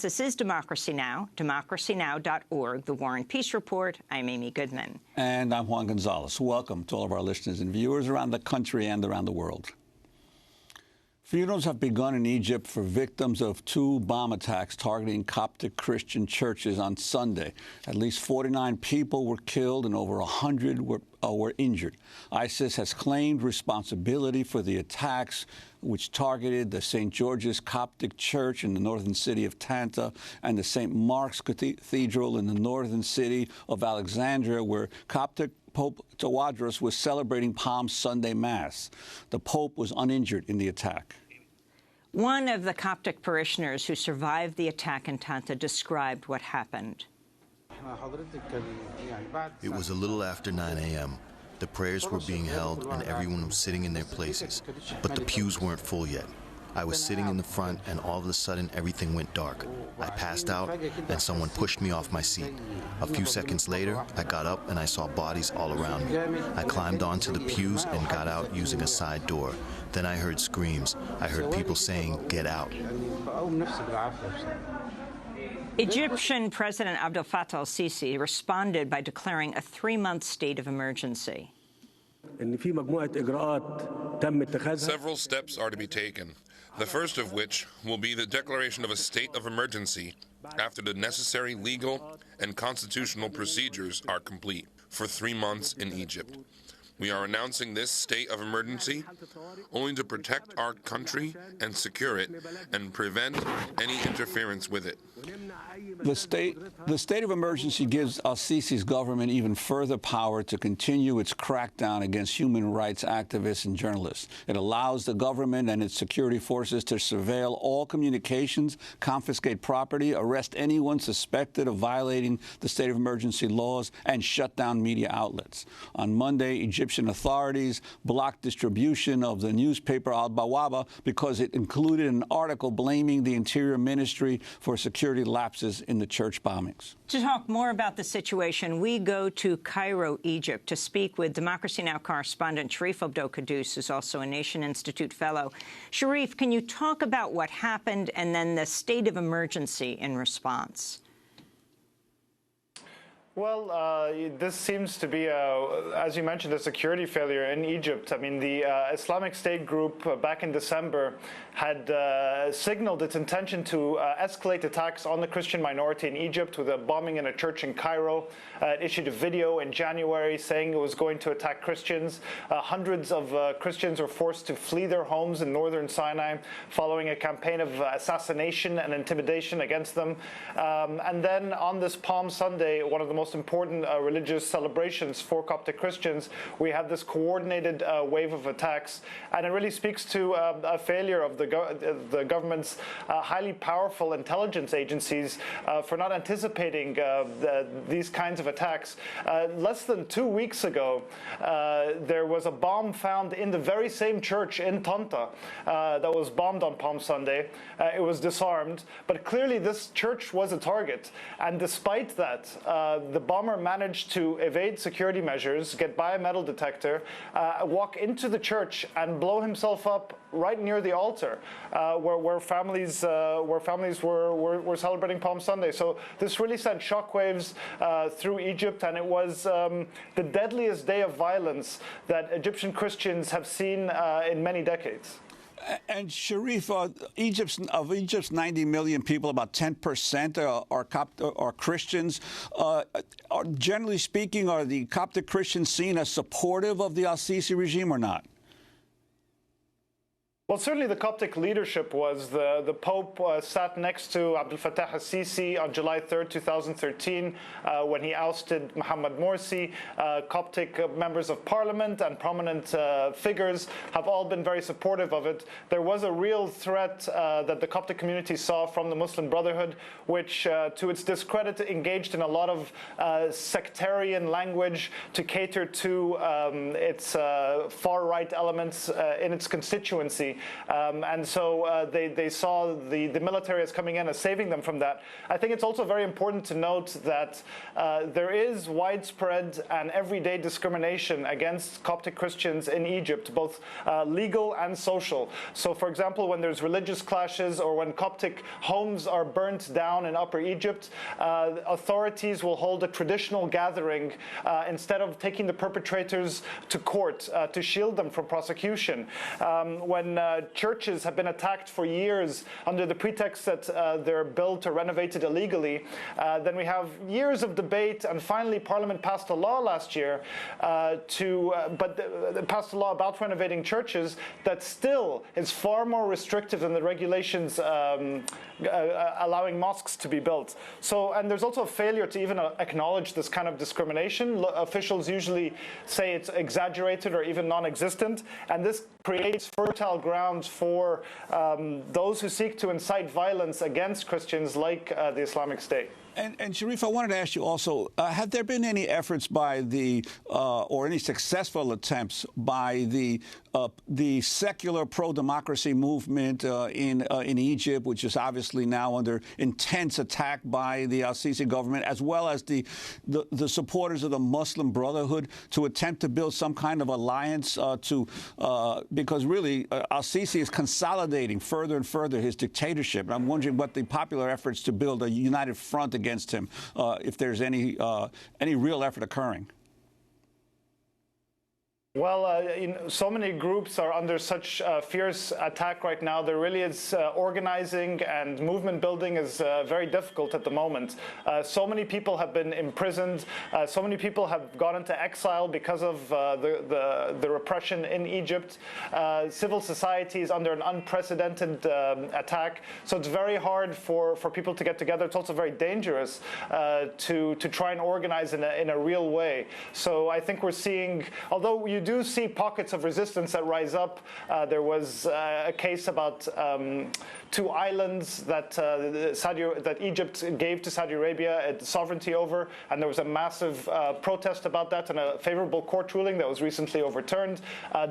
This is Democracy Now!, democracynow.org, The War and Peace Report. I'm Amy Goodman. And I'm Juan Gonzalez. Welcome to all of our listeners and viewers around the country and around the world. Funerals have begun in Egypt for victims of two bomb attacks targeting Coptic Christian churches on Sunday. At least 49 people were killed and over 100 were injured. ISIS has claimed responsibility for the attacks, which targeted the St. George's Coptic Church in the northern city of Tanta and the St. Mark's Cathedral in the northern city of Alexandria, where Coptic Pope Tawadros was celebrating Palm Sunday Mass. The Pope was uninjured in the attack. One of the Coptic parishioners who survived the attack in Tanta described what happened. It was a little after 9 a.m. The prayers were being held and everyone was sitting in their places, but the pews weren't full yet. I was sitting in the front and all of a sudden everything went dark. I passed out and someone pushed me off my seat. A few seconds later, I got up and I saw bodies all around me. I climbed onto the pews and got out using a side door. Then I heard screams. I heard people saying, "Get out." Egyptian President Abdel Fattah El-Sisi responded by declaring a 3-month state of emergency. Several steps are to be taken, the first of which will be the declaration of a state of emergency after the necessary legal and constitutional procedures are complete for 3 months in Egypt. We are announcing this state of emergency only to protect our country and secure it and prevent any interference with it. The state of emergency gives El-Sisi's government even further power to continue its crackdown against human rights activists and journalists. It allows the government and its security forces to surveil all communications, confiscate property, arrest anyone suspected of violating the state of emergency laws, and shut down media outlets. On Monday, Egyptian authorities blocked distribution of the newspaper Al-Bawaba because it included an article blaming the Interior Ministry for security lapses in the church bombings. To talk more about the situation, we go to Cairo, Egypt, to speak with Democracy Now! Correspondent Sharif Abdel-Quddus, who's also a Nation Institute fellow. Sharif, can you talk about what happened and then the state of emergency in response? Well, this seems to be, as you mentioned, a security failure in Egypt. I mean, the Islamic State group back in December had signaled its intention to escalate attacks on the Christian minority in Egypt with a bombing in a church in Cairo. It issued a video in January saying it was going to attack Christians. Hundreds of Christians were forced to flee their homes in northern Sinai following a campaign of assassination and intimidation against them. And then on this Palm Sunday, one of the most important religious celebrations for Coptic Christians, we have this coordinated wave of attacks, and it really speaks to a failure of the government's highly powerful intelligence agencies for not anticipating these kinds of attacks. Less than 2 weeks ago, there was a bomb found in the very same church in Tanta that was bombed on Palm Sunday. It was disarmed, but clearly this church was a target, and despite that, the bomber managed to evade security measures, get by a metal detector, walk into the church and blow himself up right near the altar where families were celebrating Palm Sunday. So this really sent shockwaves through Egypt, and it was the deadliest day of violence that Egyptian Christians have seen in many decades. And Sharif, Egypt's 90 million people, about 10% are Christians. Generally speaking, are the Coptic Christians seen as supportive of the El-Sisi regime or not? Well, certainly the Coptic leadership was. The Pope sat next to Abdel Fattah El-Sisi on July 3rd, 2013, when he ousted Mohammed Morsi. Coptic members of parliament and prominent figures have all been very supportive of it. There was a real threat that the Coptic community saw from the Muslim Brotherhood, which, to its discredit, engaged in a lot of sectarian language to cater to its far-right elements in its constituency. and so they saw the military as coming in as saving them from that. I think it's also very important to note that there is widespread and everyday discrimination against Coptic Christians in Egypt, both legal and social. So, for example, when there's religious clashes or when Coptic homes are burnt down in Upper Egypt, authorities will hold a traditional gathering instead of taking the perpetrators to court to shield them from prosecution. When churches have been attacked for years under the pretext that they're built or renovated illegally, then we have years of debate, and finally Parliament passed a law last year passed a law about renovating churches that still is far more restrictive than the regulations allowing mosques to be built. So, and there's also a failure to even acknowledge this kind of discrimination. Officials usually say it's exaggerated or even non-existent, and this creates fertile grounds for those who seek to incite violence against Christians like the Islamic State. And Sharif, I wanted to ask you also, have there been any efforts by or any successful attempts by the secular pro-democracy movement in Egypt, which is obviously now under intense attack by the El-Sisi government, as well as the supporters of the Muslim Brotherhood, to attempt to build some kind of alliance because really El-Sisi is consolidating further and further his dictatorship. And I'm wondering what the popular efforts to build a united front against him, if there's any real effort occurring. Well, so many groups are under such fierce attack right now. There really is organizing and movement building is very difficult at the moment. So many people have been imprisoned. So many people have gone into exile because of the repression in Egypt. Civil society is under an unprecedented attack. So it's very hard for people to get together. It's also very dangerous to try and organize in a real way. So I think we're seeing, although you do see pockets of resistance that rise up. There was a case about 2 islands that Egypt gave to Saudi Arabia sovereignty over, and there was a massive protest about that and a favorable court ruling that was recently overturned.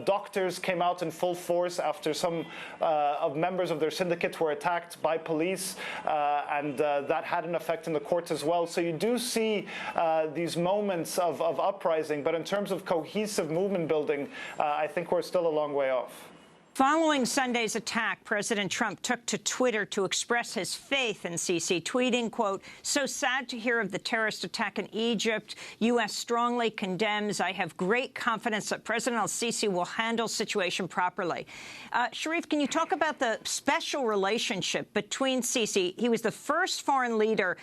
Doctors came out in full force after some of members of their syndicate were attacked by police, and that had an effect in the courts as well. So you do see these moments of uprising, but in terms of cohesive movement building, I think we're still a long way off. Following Sunday's attack, President Trump took to Twitter to express his faith in Sisi, tweeting, quote, "So sad to hear of the terrorist attack in Egypt. U.S. strongly condemns. I have great confidence that President El-Sisi will handle situation properly." Sharif, can you talk about the special relationship between Sisi? He was the first foreign leader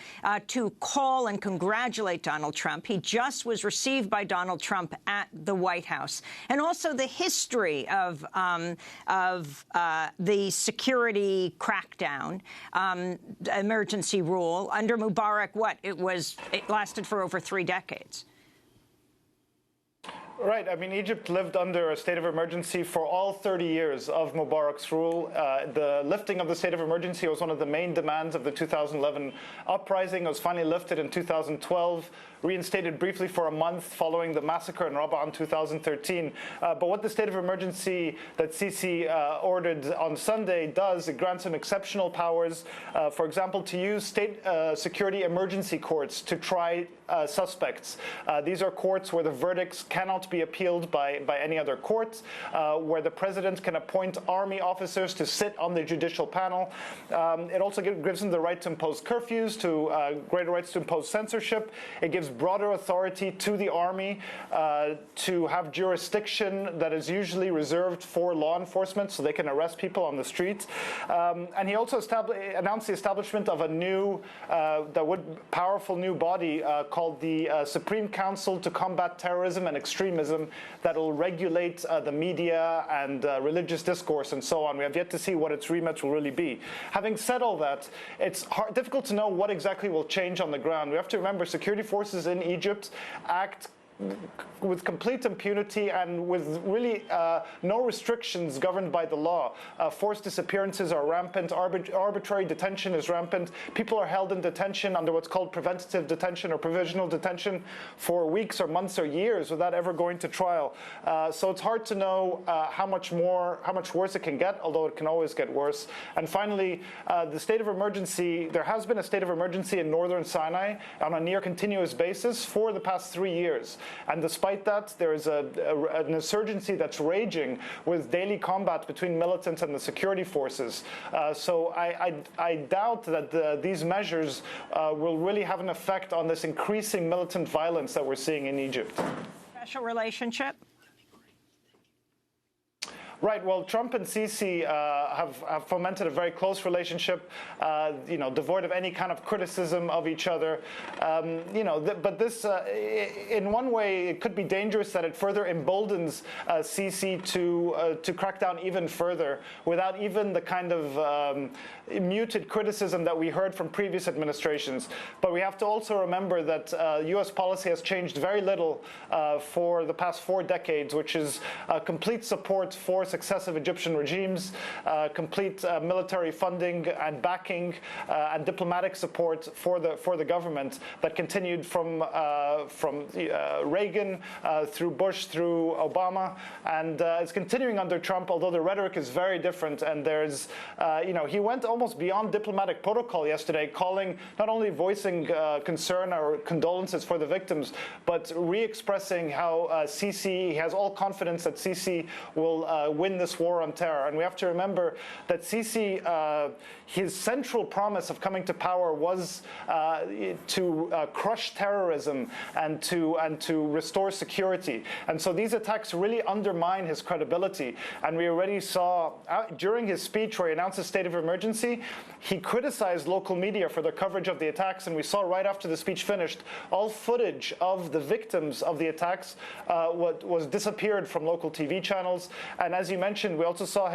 to call and congratulate Donald Trump. He just was received by Donald Trump at the White House. And also the history of the security crackdown, emergency rule under Mubarak. It lasted for over 3 decades. Right. I mean, Egypt lived under a state of emergency for all 30 years of Mubarak's rule. The lifting of the state of emergency was one of the main demands of the 2011 uprising. It was finally lifted in 2012, reinstated briefly for a month following the massacre in Rabaa in 2013. But what the state of emergency that Sisi ordered on Sunday does, it grants him exceptional powers, for example, to use state security emergency courts to try suspects. These are courts where the verdicts cannot be appealed by any other court, where the president can appoint army officers to sit on the judicial panel. It also gives him the right to impose curfews, greater rights to impose censorship. It gives broader authority to the army to have jurisdiction that is usually reserved for law enforcement, so they can arrest people on the street. And he also announced the establishment of a new, powerful new body called the Supreme Council to Combat Terrorism and Extremism that will regulate the media and religious discourse and so on. We have yet to see what its remit will really be. Having said all that, it's difficult to know what exactly will change on the ground. We have to remember security forces in Egypt act with complete impunity and with really no restrictions governed by the law. Forced disappearances are rampant. Arbitrary detention is rampant. People are held in detention under what's called preventative detention or provisional detention for weeks or months or years without ever going to trial. So it's hard to know how much worse it can get, although it can always get worse. And finally, the state of emergency, there has been a state of emergency in northern Sinai on a near continuous basis for the past 3 years. And despite that, there is an insurgency that's raging with daily combat between militants and the security forces. So I doubt that these measures will really have an effect on this increasing militant violence that we're seeing in Egypt. Special relationship? Right. Well, Trump and Sisi have fomented a very close relationship, devoid of any kind of criticism of each other. But this, in one way, it could be dangerous that it further emboldens Sisi to crack down even further, without even the kind of muted criticism that we heard from previous administrations. But we have to also remember that U.S. policy has changed very little for the past 4 decades, which is complete support for successive Egyptian regimes, complete military funding and backing and diplomatic support for the government that continued from Reagan through Bush through Obama, and it's continuing under Trump. Although the rhetoric is very different, and there's he went almost beyond diplomatic protocol yesterday, not only voicing concern or condolences for the victims, but re-expressing how Sisi, he has all confidence that Sisi will win this war on terror. And we have to remember that Sisi, his central promise of coming to power was to crush terrorism and to restore security. And so these attacks really undermine his credibility. And we already saw during his speech where he announced a state of emergency, he criticized local media for their coverage of the attacks. And we saw right after the speech finished, all footage of the victims of the attacks was disappeared from local TV channels. And as you mentioned, we also saw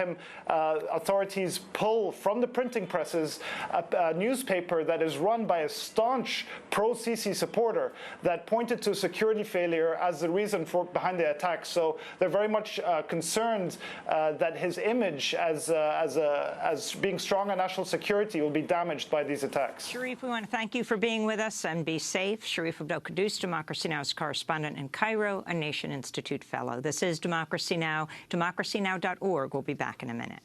authorities pull from the printing presses a newspaper that is run by a staunch pro-Sisi supporter that pointed to security failure as the reason behind the attacks. So they're very much concerned that his image as being strong on national security will be damaged by these attacks. Sharif, we want to thank you for being with us, and be safe. Sharif Abdel-Quddus, Democracy Now!'s correspondent in Cairo, a Nation Institute fellow. This is Democracy Now!, democracynow.org. We'll be back in a minute.